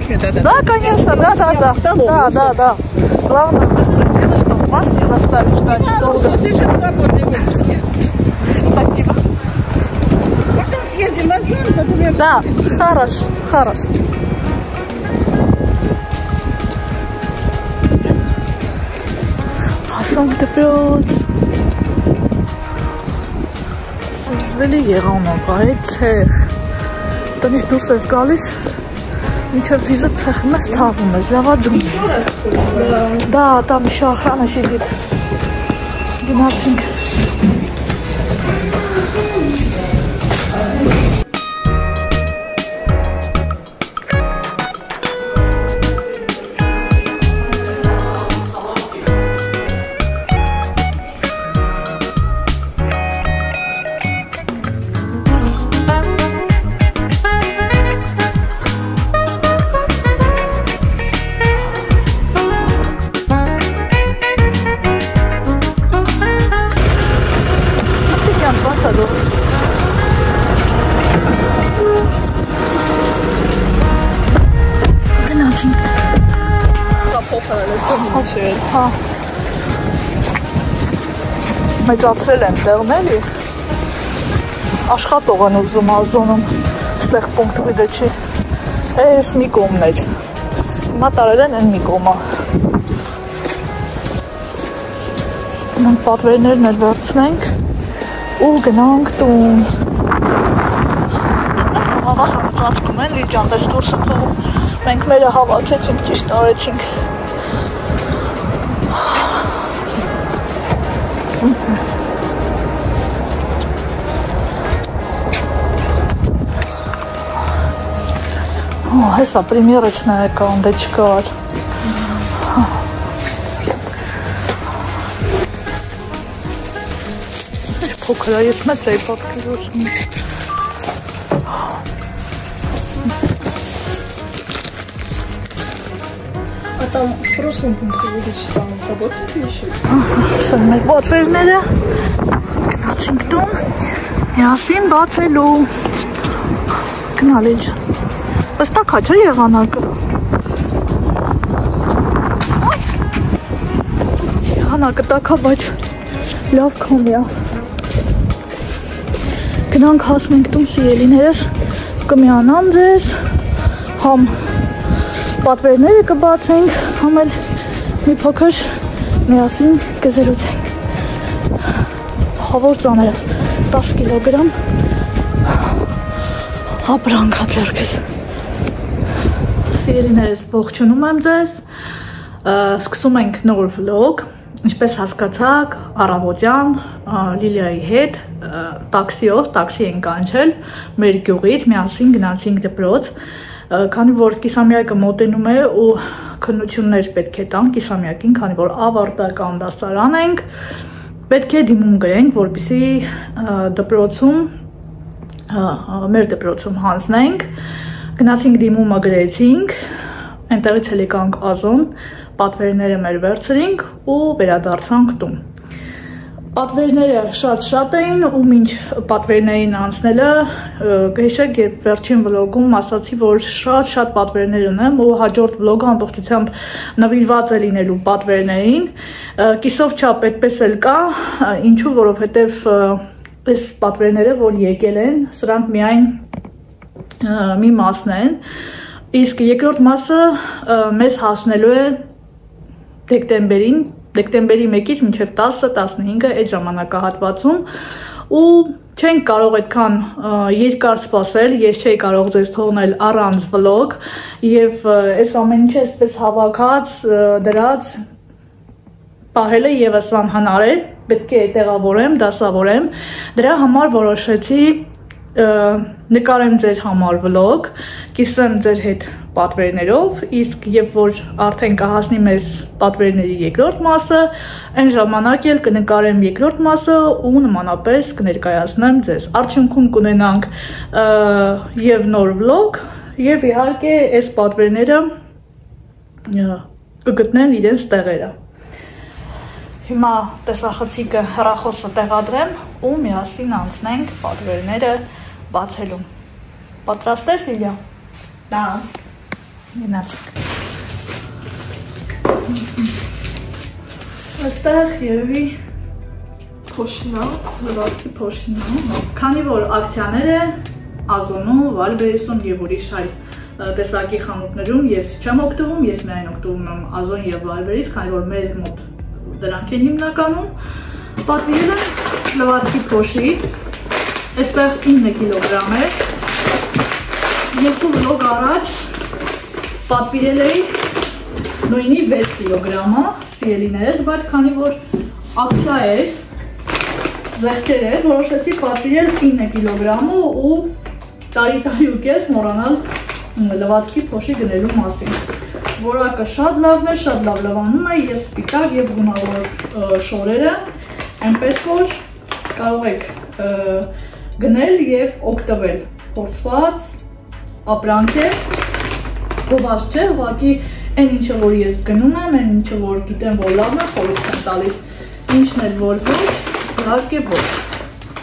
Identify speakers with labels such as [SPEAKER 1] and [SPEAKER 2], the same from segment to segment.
[SPEAKER 1] мне тогда?
[SPEAKER 2] Да, конечно, да. Да. Главное, быстро сделать, чтобы вас не заставить ждать долго.
[SPEAKER 1] Сейчас свободные выпуски.
[SPEAKER 2] Спасибо.
[SPEAKER 1] Потом съездим в Азон, потом я...
[SPEAKER 2] Да, хорошо. Հասանք դպրոց Սզվելի եղանոք, այդ ցեղ Տնից դուրս ես գալիս Մինչև վիզը ցեղում ես թաղում ես, լավաջում Да, там еще охрана сидит Գնացինք Մեծացրել են տեղն էլի Աշխատող են ուզում Ազոնում Ստեղ պունկտվիդը չի Էս մի կողմն էր Հիմա տարել են են մի կողմը Մենք պատվերներն էլ վերցնենք Ու գնանք տուն Հավախը ծածկում են Լիջան դες դուրսը թողում Մենք մերը հավաքեցինք ճիշտ արեցինք Հեսա պրիմերочная կանդեչկա Ինչ փոքր է, ես մեծ էի պատկերացնում
[SPEAKER 1] А там в прошлом пункте выдачи там работают еще?
[SPEAKER 2] Սա մեր պատվերները Գնացինք տուն Միասին բացելու Գնալ Էլջան Բայց տակ հաճա եղանակը Եղանակը տակա, բայց լավ կոմյա Գնանք հասնենք տուն սիրելիներս Կմիանան ձեզ Համ պատվերները կբացենք Համ էլ մի փոքր միասին կզրուցենք Հավոր ծաները 10 կիլոգրամ Ապրանքա ձեռքս Սիրելիներս ողջունում եմ ձեզ Սկսում ենք նոր վլոգ Ինչպես հասկացաք առավոտյան Լիլիայի հետ տաքսիով տաքսի ենք կանչել մեր գյուղից միասին գնացինք դպրոց Քանի որ կիսամյակը մոտենում է ու քննություններ պետք է տան կիսամյակին քանի որ ավարտական դասարան ենք պետք է դիմում գրենք որպեսզի դպրոցում մեր դպրոցում հանձնենք Գնացինք դիմումը գրեցինք, այնտեղից էլ եկանք Ազոն, պատվերները մեր վերցրինք ու վերադարձանք տուն։ Պատվերները շատ էին ու մինչ պատվերներին անցնելը գեշեք երբ վերջին վլոգում ասացի, որ շատ պատվերներ ունեմ ու հաջորդ վլոգը ամբողջությամբ նվիրված է լինելու պատվերներին։ Կիսով չափ այդպես էլ կա, ինչու որովհետև այս պատվերները, որ եկել են, սրանք միայն մի մասն են, իսկ երկրորդ մասը մեզ հասնելու է դեկտեմբերին, դեկտեմբերի 1-ից մինչև 10-15 այդ ժամանակահատվածում ու չենք կարող այդքան երկար սպասել, ես չէի կարող ձեզ թողնել առանց վլոգ եւ այս ամեն ինչը այսպես հավաքած դրած պահելը եւս անհնար է, պետք է տեղավորեմ, դասավորեմ, դրա համար որոշեցի նկարեմ ձեր համար վլոգ, կիսվեմ ձեր հետ պատվերներով, իսկ երբ որ արդեն կհասնի մեզ պատվերների երկրորդ մասը, այն ժամանակ էլ կնկարեմ երկրորդ մասը ու նմանապես կներկայացնեմ ձեզ։ Արդյունքում կունենանք եւ նոր վլոգ, եւ իհարկե այս պատվերները կգտնեն իրենց տեղերը։ Հիմա տեսախցիկը հեռախոսը տեղադրեմ ու միասին անցնենք պատվերները բացելու։ Պատրաստ ես, Իլյա։
[SPEAKER 1] Да։
[SPEAKER 2] Գնացինք։ Այստեղ երևի փոշինա, լվացքի փոշինա։ Քանի որ ակցիաներ է Ազոնում, Վալբերեսում եւ ուրիշ այլ տեսակի խանութներում ես չեմ օգտվում, ես միայն օգտվում եմ Ազոն եւ Վալբերես, քանի որ մեր մոտ դրանք են հիմնականում։ Պատվիրել եմ լվացքի փոշի, այստեղ 9 կիլոգրամ է, 2 վլոգ առաջ պատվիրել էի նույնի 6 կիլոգրամը, սիրելիներս, բայց քանի որ ակցիա էր, զեղչեր էր, որոշեցի պատվիրել 9 կիլոգրամը ու տարի ու կես մոռանալ լվացքի փոշի գնելու մասին։ Որակը շատ լավն է, շատ լավ լվանում է եւ սպիտակ եւ գունավոր շորերը, այնպես որ կարող եք գնել եւ օգտվել։ Փորձված ապրանք է, գովազ չէ, ուղղակի այն ինչը որ ես գնում եմ, այն ինչը որ գիտեմ որ լավն է, խորհուրդ եմ տալիս։ Ինչն էլ որ ոչ, իհարկե ոչ։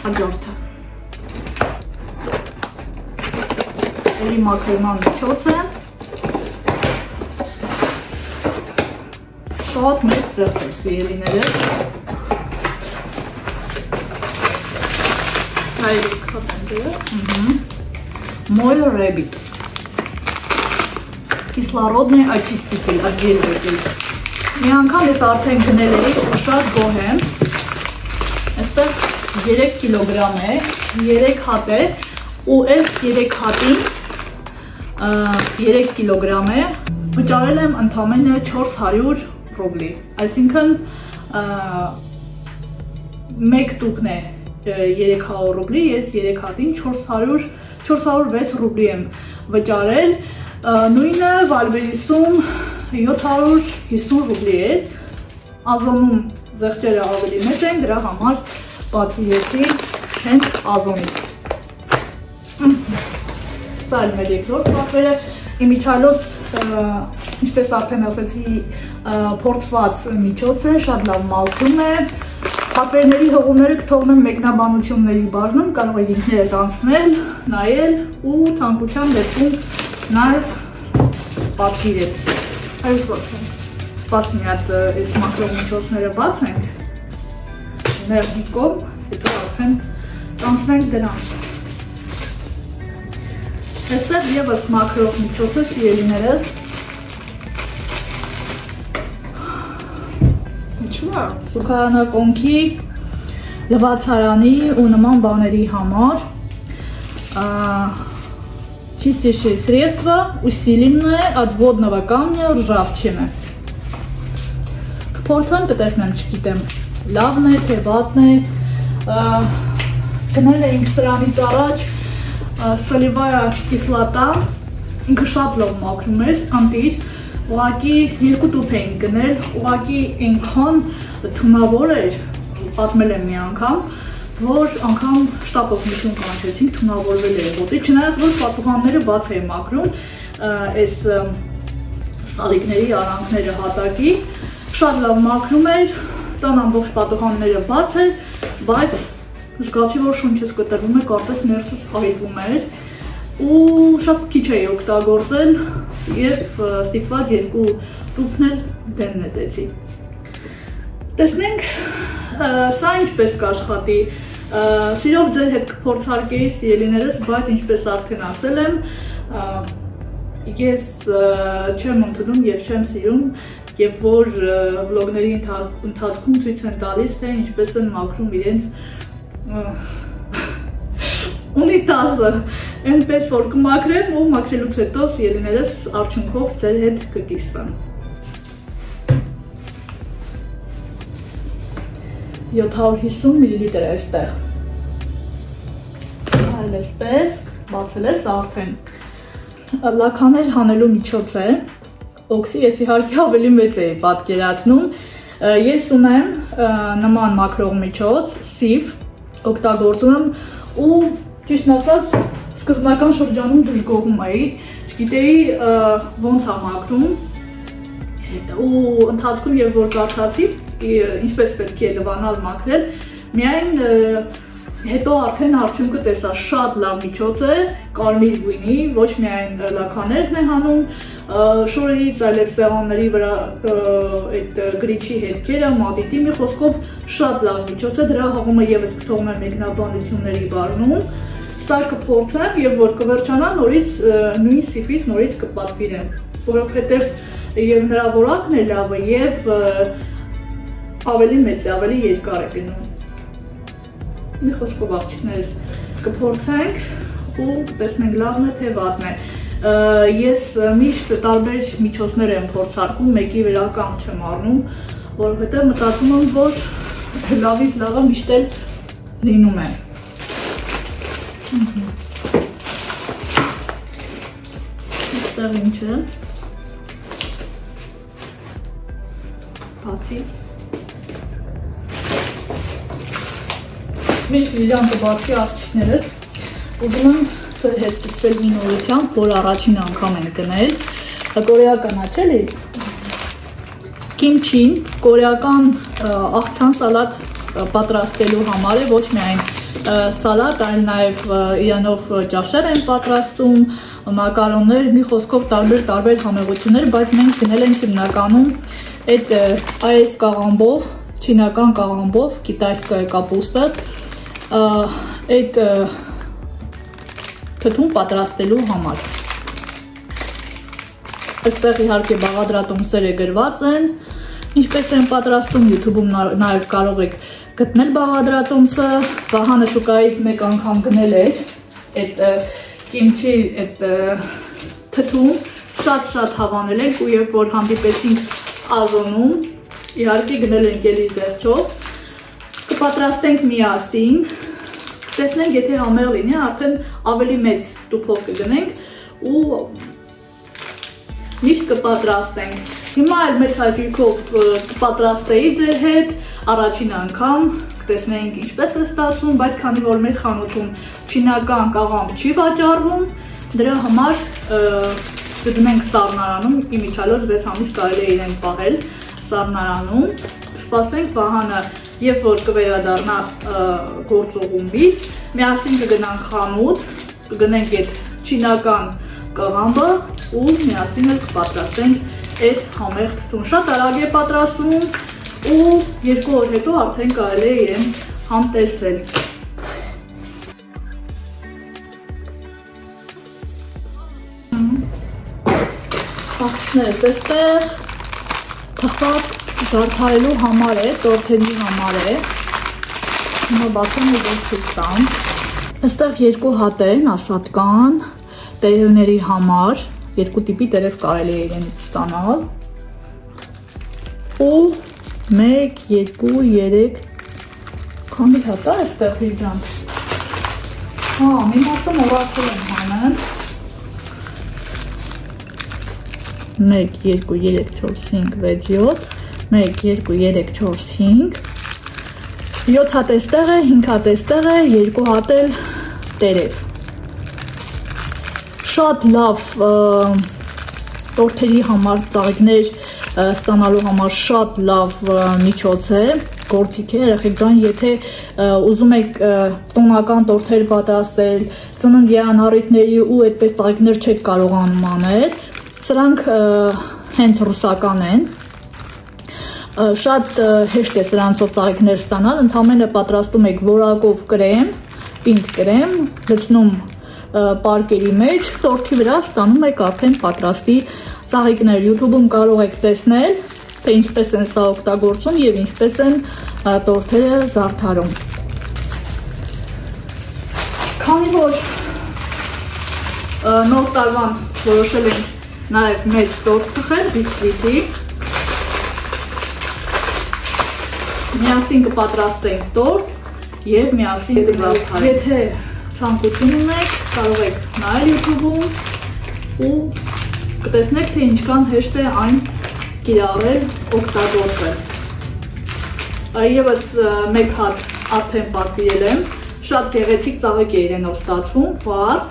[SPEAKER 2] Հաջորդը։ Էլի մաքրման միջոց է։ Շատ մեծ զեղչ սիրելիները։ Հայրիկ հատենտերը։ Мой Rabbit. Кислородный очиститель от гель-вետել։ Մի անգամ ես արդեն գնել էի, շատ գոհ եմ։ Այստեղ 3 կիլոգրամ է, 3 հատ է, ու այս 3 հատին 3 կիլոգրամ է, վճարել եմ ընդամենը 400 ռուբլի, այսինքն 1 տուկն է 300 ռուբլի, ես 3 հատին 406 ռուբլի եմ վճարել, նույնը Վալբերեսում 750 ռուբլի էր, Ազոնում զեղչերը ավելի մեծ են, դրա համար բացի հենց Ազոնից։ Սա էլ մեր երկրորդ պատվերը, իմիջիայլոց, ինչպես արդեն ասեցի, փորձված միջոց է, շատ լավ մաքրում է, պատվերների հղումները կթողնեմ մեկնաբանությունների բաժնում, կարող եք ինքներդ անցնել, նայել ու ցանկության դեպքում նաև պատվիրել։ Այս ո՞ց ենք, սպաս մի հատ այս մաքրող միջոցները բաց ենք, մեր մի կողմ, հետո արդեն կանցնենք դրանց։ Այստեղ ևս մաքրող միջոց է, սիրելիներս։ Սուքարանակոնքի, լվացարանի ու նման բաների համար чистящее средство, усиленное от водного камня ржавчины. Կփորձեմ կտեսնեմ, չգիտեմ, լավն է, թե վատն է, գնել էինք սրանից առաջ սոլիվայա կիսլատա, ինքը շատ լավ մաքրում էր, անտիր, ուղղակի 2 տուփ էինք գնել, ուղղակի այնքան թունավոր էր, պատմել եմ մի անգամ, որ անգամ շտապօգնություն կանչեցինք, թունավորվել էր ոտի, չնայած որ պատուհանները բաց էին մաքրում, այս սալիկների արանքները հատակի, շատ լավ մաքրում էր, տան ամբողջ պատուհանները բաց էր, բայց զգացի, որ շունչս կտրվում է, կարծես ներսս այրվում էր, ու շատ քիչ էի օգտագործել եւ ստիպված 2 տուփն էլ դեն նետեցի։ Տեսնենք սա ինչպես կաշխատի, սիրով ձեր հետ կփորձարկեի սիրելիներս, բայց ինչպես արդեն ասել եմ, ես չեմ ընդունում եւ չեմ սիրում, եւ որ վլոգների ընթացքում ցույց են տալիս, թե ինչպես են մաքրում իրենց ունիտազը, այնպես որ կմաքրեմ ու մաքրելուց հետո սիրելիներս արդյունքով ձեր հետ կկիսվեմ։ 750 մլ է այստեղ։ Այլ այսպես, բացել ես արդեն։ Լաքաներ հանելու միջոց է, օքսի ես իհարկե ավելի մեծ էի պատկերացնում, ես ունեմ նման մաքրող միջոց, սիվ, օգտագործում եմ ու ճիշտն ասած սկզբնական շրջանում դժգոհում էի, չգիտեի ոնց է մաքրում ու ընթացքում երբ որ կարդացի ինչպես պետք է լվանալ մաքրել, միայն Հետո արդեն արդյունքը տեսա շատ լավ միջոց է, կարմիր գույնի, ոչ միայն լաքաներն է հանում շորերից, այլև սեղանների վրա այդ գրիչի հետքերը, մատիտի մի խոսքով շատ լավ միջոց է, դրա հաղումը եւս կթողում է մեկնաբանությունների բառնում։ Սա կփորձեմ եւ որ կվերջանա նորից նույն սիֆից նորից կպատվիրեմ, որովհետեւ եւ նրա որակն է լավը եւ ավելի մեծ է, ավելի երկար է գնում։ Մի խոսքով աղջիկներս կփորձենք ու տեսնենք լավն է թե վատն է։ Ես միշտ տարբեր միջոցներ եմ փորձարկում, մեկի վրա կանգ չեմ առնում, որովհետև մտածում եմ, որ լավից լավը միշտ էլ լինում է։ Այստեղ ինչ է։ Բացի Միշտ իրան կբացի աղջիկներս, ուզում եմ ձեր հետ կիսվել մի նորությամբ, որ առաջին անգամ են գնել, կորեական աչելի, կիմչին, կորեական աղցան սալատ պատրաստելու համար է, ոչ միայն սալատ, այլ նաև իրանով ճաշեր են պատրաստում, մակարոններ, մի խոսքով տարբեր համեղություններ, բայց մենք գնել ենք հիմնականում այս կաղամբով, չինական կաղամբով, կիտայսկայ կապուստը, այդ թթուն պատրաստելու համար։ Այստեղ իհարկե բաղադրատոմսերը գրված են, ինչպես են պատրաստում, YouTube-ում նաև կարող եք գտնել բաղադրատոմսը, Վահանը շուկայից մեկ անգամ գնել էր այդ կիմչի այդ թթուն, շատ հավանել ենք ու երբ որ հանդիպեցինք Ազոնում, իհարկե գնել ենք էլի զեղչով, կպատրաստենք միասին, տեսնենք եթե համեղ լինի, արդեն ավելի մեծ տուփով կգնենք ու միշտ կպատրաստենք։ Հիմա էլ մեծ հաճույքով կպատրաստեի ձեր հետ, առաջին անգամ կտեսնենք ինչպես է ստացվում, բայց քանի որ մեր խանութում չինական կաղամբ չի վաճառվում, դրա համար կդնենք սառնարանում, իմիջիալոց 6 ամիս կարելի է իրեն պահել սառնարանում, սպասենք Վահանը, երբ որ կվերադառնա գործուղումից, միասին կգնանք խանութ, կգնենք այդ չինական կաղամբը ու միասին էլ կպատրաստենք այդ համեղ թթուն։ Շատ արագ է պատրաստվում ու 2 օր հետո արդեն կարելի է իրեն համտեսել։ Աղջիկներս այստեղ թխված զարդարելու համար է, տորթերի համար է։ Հիմա բացում ու դուրս տամ։ Այստեղ 2 հատ են, ասատկան, տերևների համար, 2 տիպի տերև կարելի է իրենից ստանալ։ Ու 1, 2, 3 քանի հատ է այստեղ հիջան։ Հա, մի մասը մոռացել եմ հանել։ 1, 2, 3, 4, 5, 6, 7 1, 2, 3, 4, 5 7 հատ էստեղ է, 5 հատ էստեղ է, 2 հատ էլ տերև Շատ լավ տորթերի համար, ծաղիկներ ստանալու համար շատ լավ միջոց է, գործիք է, երեխեք ջան, եթե ուզում եք տոնական տորթեր պատրաստել, ծննդյան առիթների ու այդպես ծաղիկներ չեք կարողանում անել, սրանք հենց ռուսական են, շատ հեշտ է սրանցով ծաղիկներ ստանալ, ընդամենը պատրաստում եք որակով կրեմ, պինդ կրեմ, լցնում պարկերի մեջ, տորթի վրա ստանում եք արդեն պատրաստի ծաղիկներ, YouTube-ում կարող եք տեսնել, թե ինչպես են սա օգտագործում և ինչպես են տորթերը զարդարում։ Քանի որ նոր տարվան որոշել ենք նաև մեծ տորթ թխել բիսկվիտի, միասին կպատրաստենք տորթ և միասին կզարդարենք։ Եթե ցանկություն ունեք, կարող եք նայել YouTube-ում ու կտեսնեք, թե ինչքան հեշտ է այն կիրառել, օգտագործել։ Եվս մեկ հատ արդեն պատվիրել եմ, շատ գեղեցիկ ծաղիկ է իրենով ստացվում, վարդ,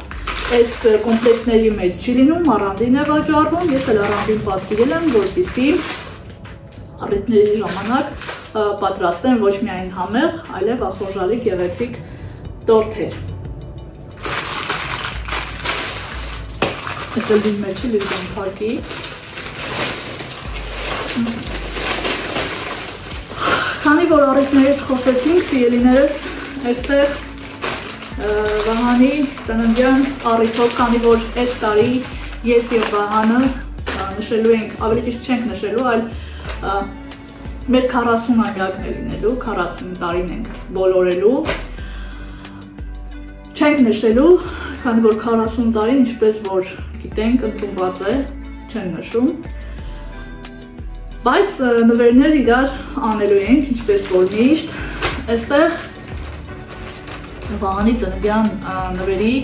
[SPEAKER 2] այս կոմպլեկտների մեջ չի լինում, առանդին է վաճառվում, ես էլ առանդին պատվիրել եմ, որպեսզի առիթների ժամանակ պատրաստեմ ոչ միայն համեղ, այլև ախորժալի գեղեցիկ տորթեր։ Այս էլ դին մեջ լիզում թարկի։ Քանի որ առիթներից խոսեցինք, սիրելիներս, այստեղ Վահանի ծննդյան առիթով, քանի որ այս տարի ես և Վահանը նշելու ենք, ավելի ճիշտ չենք նշելու, այլ մեր 40-ամյակն է լինելու, 40 տարին ենք բոլորելու, չենք նշելու, քանի որ 40 տարին, ինչպես որ գիտենք, ընդունված է, չեն նշում, բայց նվերներ իրար անելու ենք, ինչպես որ միշտ, այստեղ Վահանի ծննդյան նվերի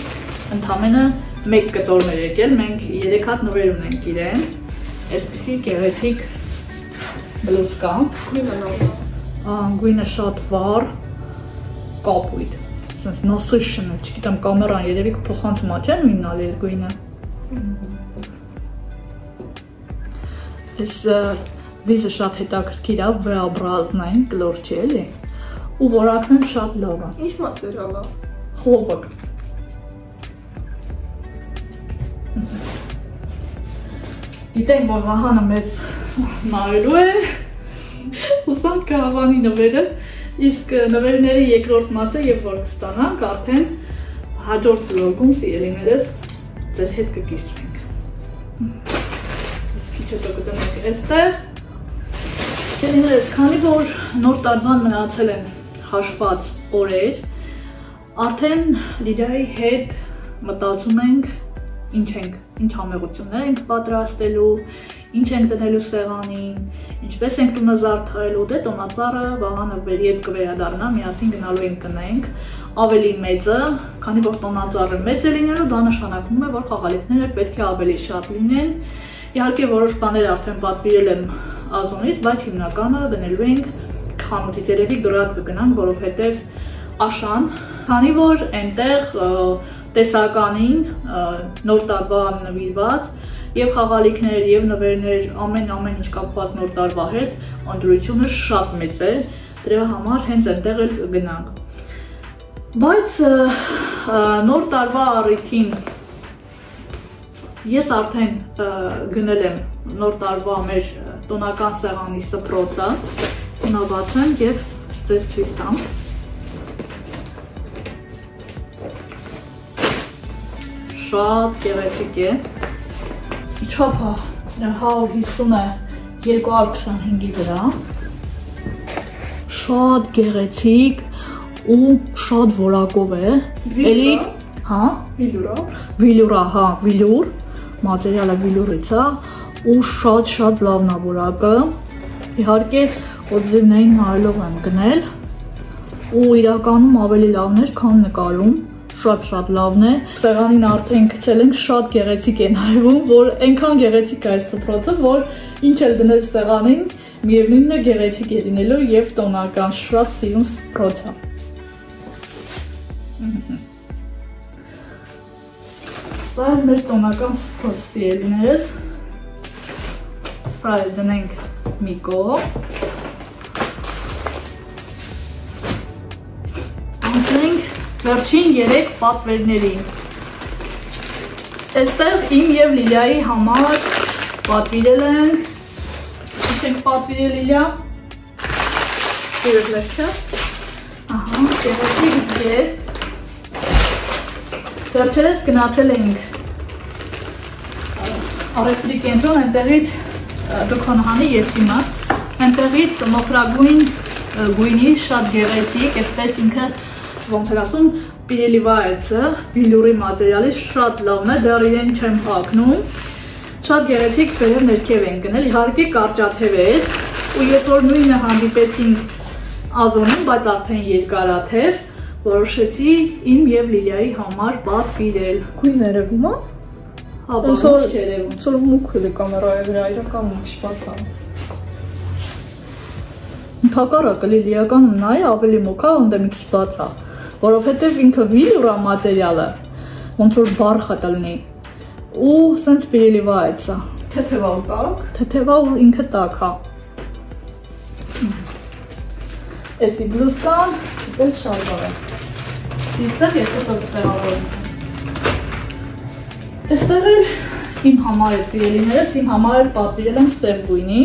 [SPEAKER 2] ընդամենը 1 կտորն էր եկել, մենք 3 հատ նվեր ունենք իրեն, այսպիսի գեղեցիկ բլուզկա, գույնը շատ վառ, կապույտ, ասենց насыщен է, չգիտեմ կամերան երևի փոխանցումա չէ նույնն ալել գույնը, այս վիզը շատ հետաքրքիր է, V-образный, կլոր չի էլի, ու որակն եմ շատ լավ է։
[SPEAKER 1] Ինչ մատերիալ է։
[SPEAKER 2] Խլովակ։ Գիտենք, որ Վահանը մեզ նայելու է, հուսանք կհավանի նվերը, իսկ նվերների երկրորդ մասը և որ կստանանք, արդեն հաջորդ վլոգում սիրելիներս ձեր հետ կկիսվենք։ Իսկ քիչ հետո կդնենք այստեղ։ Սիրելիներս, քանի որ նոր տարվան մնացել են հաշված օրեր, արդեն Լիլիայի հետ մտածում ենք ինչ համեղություններ ենք պատրաստելու, ինչ ենք դնելու սեղանին, ինչպես ենք տունը զարդարելու, դե տոնածառը Վահանը ետ կվերադառնա, միասին գնալու ենք կնենք, ավելի մեծը, քանի որ տոնածառը մեծ է լինելու, դա նշանակում է, որ խաղալիքները պետք է ավելի շատ լինեն, իհարկե որոշ բաներ արդեն պատվիրել եմ Ազոնից, բայց հիմնականը դնելու ենք խանութից երևի գրադ կգնանք, որովհետև աշան, քանի որ այնտեղ տեսականին նոր տարվան նվիրված և խաղալիքներ և նվերներ ամեն ինչ կապված նոր տարվա հետ ընտրությունը շատ մեծ է, դրա համար հենց այնտեղ էլ գնանք։ Բայց նոր տարվա առիթին ես արդեն գնել եմ նոր տարվա մեր տոնական սեղանի սփռոցը, նավացեմ և ձեզ ցույց տամ։ Շատ գեղեցիկ է, չափը 150 է 225-ի վրա, շատ գեղեցիկ ու շատ որակով է, էլի, հա, վիլյուրա, հա, վիլյուր, մատերիալը վիլյուրից է ու շատ լավն է որակը, իհարկե օձիվներին նայելով եմ գնել ու իրականում ավելի լավն էր, քան նկարում, շատ լավն է, սեղանին արդեն գցել ենք, շատ գեղեցիկ է նայվում, որ այնքան գեղեցիկ է այս սփռոցը, որ ինչ էլ դնել սեղանին, միևնույնն է գեղեցիկ է լինելու և տոնական, շատ սիրուն սփռոց է։ Սա է մեր տոնական սփռոց, սիրելիներս, սա էլ դնենք մի կողմ, անցնենք վերջին 3 պատվերներին։ Այստեղ իմ և Լիլիայի համար պատվիրել ենք, ինչ ենք պատվիրել Լիլիա։ Սիրել վերջը։ Ահա, գեղեցիկ զգեստ։ Վերջերս գնացել ենք առևտրի կենտրոն, այնտեղից դուքանհանի ես հիմա, այնտեղից մոխրագույն գույնի շատ գեղեցիկ, այսպես ինքը ոնց էր ասում, պիրելիվայեցը, վիլյուրի մատերիալի շատ լավն է, դեռ իրեն չեմ հագնում, շատ գեղեցիկ վերև ներքև են գնել, իհարկե կարճաթև էր, ու երբ որ նույնը հանդիպեցինք Ազոնում, բայց արդեն երկարաթև, որոշեցի իմ և Լիլիայի համար պատվիրել։ Գույն երևում է։ Հա, ոնց չերևում։
[SPEAKER 1] Ոնց որ մուգ է կամերայի վրա, իրական մուգ չբաց է։
[SPEAKER 2] Ընդհակառակը Լիլիականում նայ ավելի մուգ է, ոնց մի քիչ բաց է, որովհետև ինքը վիլյուրա մատերիալը, ոնց որ բարխ է լինի, ու սենց պիրելիվայեց է։
[SPEAKER 1] Թեթևա ու տակ։
[SPEAKER 2] Թեթևա ու ինքը տակ է։ Էսի բլուզկան, դեպել շալվար է։ այստեղ ես հետո տեղավորում։ Այստեղ էլ իմ համար է սիրելիներս, իմ համար էլ պատվիրել եմ սև գույնի։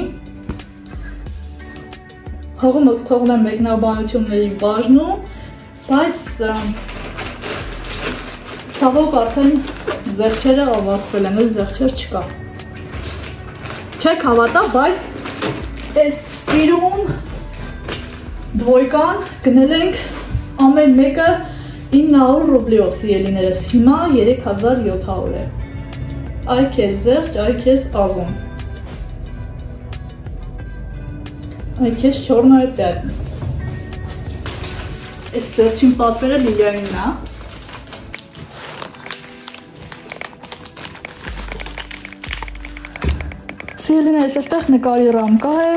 [SPEAKER 2] Հողումը թողնեմ մեկնաբանությունների բաժնում, բայց ցավոք արդեն զեղչերը ավարտվել են, զեղչեր չկա։ Չեք հավատա, բայց այս սիրուն դվոյկան գնել ենք ամեն մեկը 900 ռուբլիով սիրելիներս, հիմա 3700 է։ Այ քեզ զեղչ, այ քեզ ազում։ Այ քեզ չորնայ պյատնից։ Այս վերջին պատվերը Լիլիայինն է։ Սիրելիներս, այստեղ նկարի ռամկա է։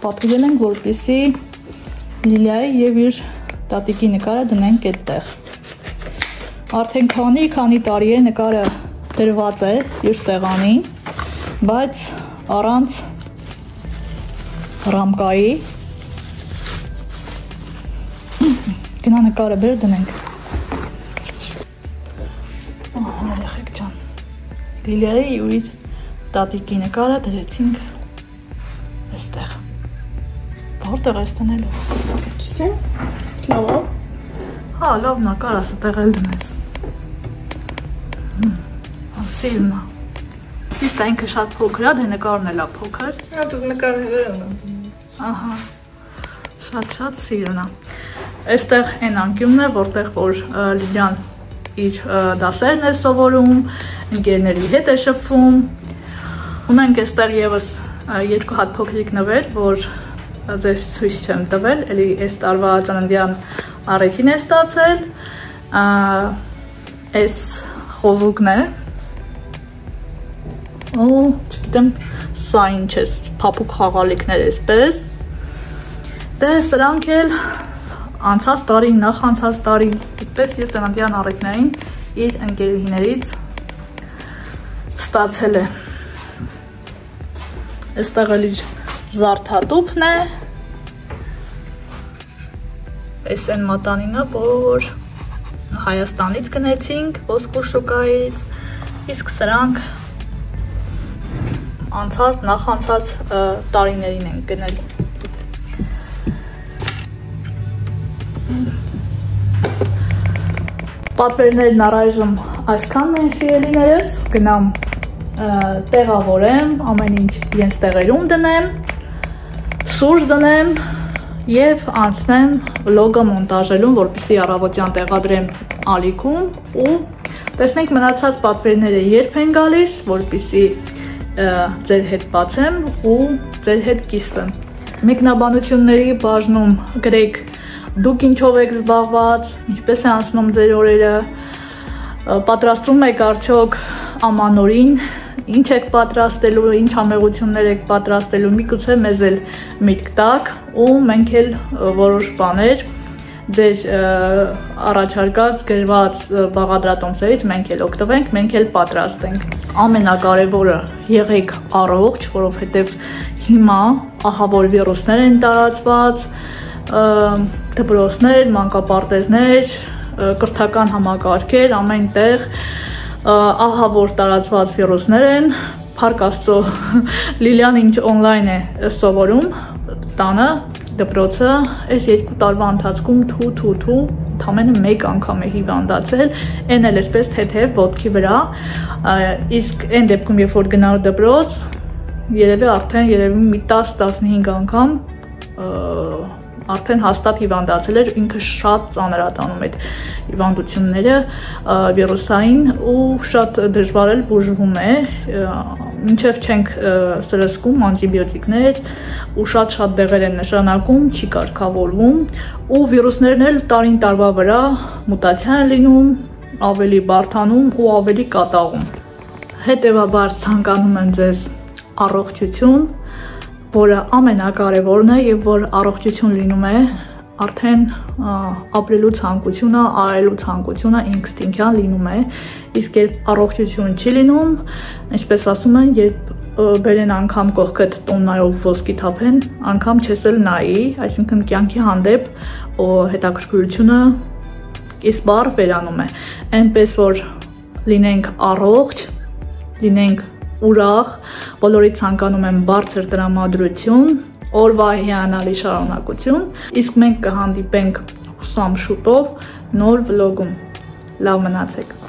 [SPEAKER 2] Պատվիրել ենք, որպեսզի Լիլիայի և իր տատիկի նկարը դնենք այդտեղ։ Արդեն քանի տարի է նկարը դրված է իր սեղանին, բայց առանց ռամկայի։ Գնա նկարը բեր դնենք։ Երեխեք ջան, Լիլիայի ու իր տատիկի նկարը դրեցինք այստեղ։ Որտեղ ես տնելու։
[SPEAKER 1] Չսե, լավ է։
[SPEAKER 2] Հա, լավ նա կար ասա տեղ էլ դնես։ Սիրուն է։ Ճիշտ է, ինքը շատ փոքր է, դե նկարն էլ է փոքր։
[SPEAKER 1] Հա, դու նկարները ունեմ։
[SPEAKER 2] Ահա։ Շատ սիրուն է։ Այստեղ այն անկյունն է, որտեղ որ Լիլիան իր դասերն է սովորում, ընկերների հետ է շփվում։ Ունենք այստեղ եւս երկու հատ փոքրիկ նվեր, որ ձեզ ցույց չեմ տվել, էլի այս տարվա ծննդյան առիթին է ստացել։ Այս խոզուկն է։ Ու չգիտեմ սա ինչ է, փափուկ խաղալիքներ էսպես։ Դե սրանք էլ անցած տարի, նախանցած տարի, այդպես իր ծննդյան առիթներին իր ընկերուհիներից ստացել է։ Այստեղ էլ իր զարդատուփն է։ Այս այն մատանինը, որ Հայաստանից գնեցինք, ոսկու շուկայից, իսկ սրանք անցած, նախանցած տարիներին են գնել։ Պատվերներն առայժմ այսքանն են սիրելիներս, գնամ տեղավորեմ, ամեն ինչ իրենց տեղերում դնեմ, սուրճ դնեմ և անցնեմ վլոգը մոնտաժելուն, որպեսզի առավոտյան տեղադրեմ ալիքում ու տեսնենք մնացած պատվերները երբ են գալիս, որպեսզի ձեր հետ բացեմ ու ձեր հետ կիսվեմ։ Մեկնաբանությունների բաժնում գրեք դուք ինչով եք զբաղված, ինչպես է անցնում ձեր օրերը, պատրաստում եք արդյոք ամանորին, ինչ եք պատրաստելու, ինչ համեղություններ եք պատրաստելու, միգուցե մեզ էլ միտք տաք ու մենք էլ որոշ բաներ ձեր առաջարկած գրված բաղադրատոմսերից մենք էլ օգտվենք, մենք էլ պատրաստենք։ Ամենակարևորը եղեք առողջ, որովհետև հիմա ահավոր վիրուսներ են տարածված, դպրոցներ, մանկապարտեզներ, կրթական համակարգեր, ամեն տեղ ահավոր տարածված վիրուսներ են, փառք Աստծո Լիլիան ինչ օնլայն է սովորում տանը, դպրոցը, այս 2 տարվա ընթացքում թու, ընդամենը մեկ անգամ է հիվանդացել, այն էլ էսպես թեթև ոտքի վրա, իսկ այն դեպքում, երբ որ գնար դպրոց, երևի մի 10-15 անգամ արդեն հաստատ հիվանդացել էր, ինքը շատ ծանրատանում այդ հիվանդությունները վիրուսային ու շատ դժվար էլ բուժվում է, մինչև չենք սրսկում անտիբիոտիկներ ու շատ դեղեր են նշանակում, չի կարգավորվում ու վիրուսներն էլ տարին տարվա վրա մուտացիա են լինում, ավելի բարդանում ու ավելի կատաղում։ Հետևաբար ցանկանում եմ ձեզ առողջություն, որը ամենակարևորն է եւ որ առողջություն լինում է արդեն ապրելու ցանկությունը, արելու ցանկությունը ինստինկտիվ լինում է, իսկ երբ առողջություն չի լինում, ինչպես ասում են, երբ բերեն անգամ կողքդ տոննայով ոսկի թափեն, անգամ չես էլ նայի, այսինքն կյանքի հանդեպ հետաքրքրությունը իսպար վերանում է, այնպես որ լինենք առողջ, լինենք ուրախ, բոլորի ցանկանում են բարձր տրամադրություն, օրվա հիանալի շարունակություն, իսկ մենք կհանդիպենք հուսամ շուտով նոր վլոգում, լավ մնացեք։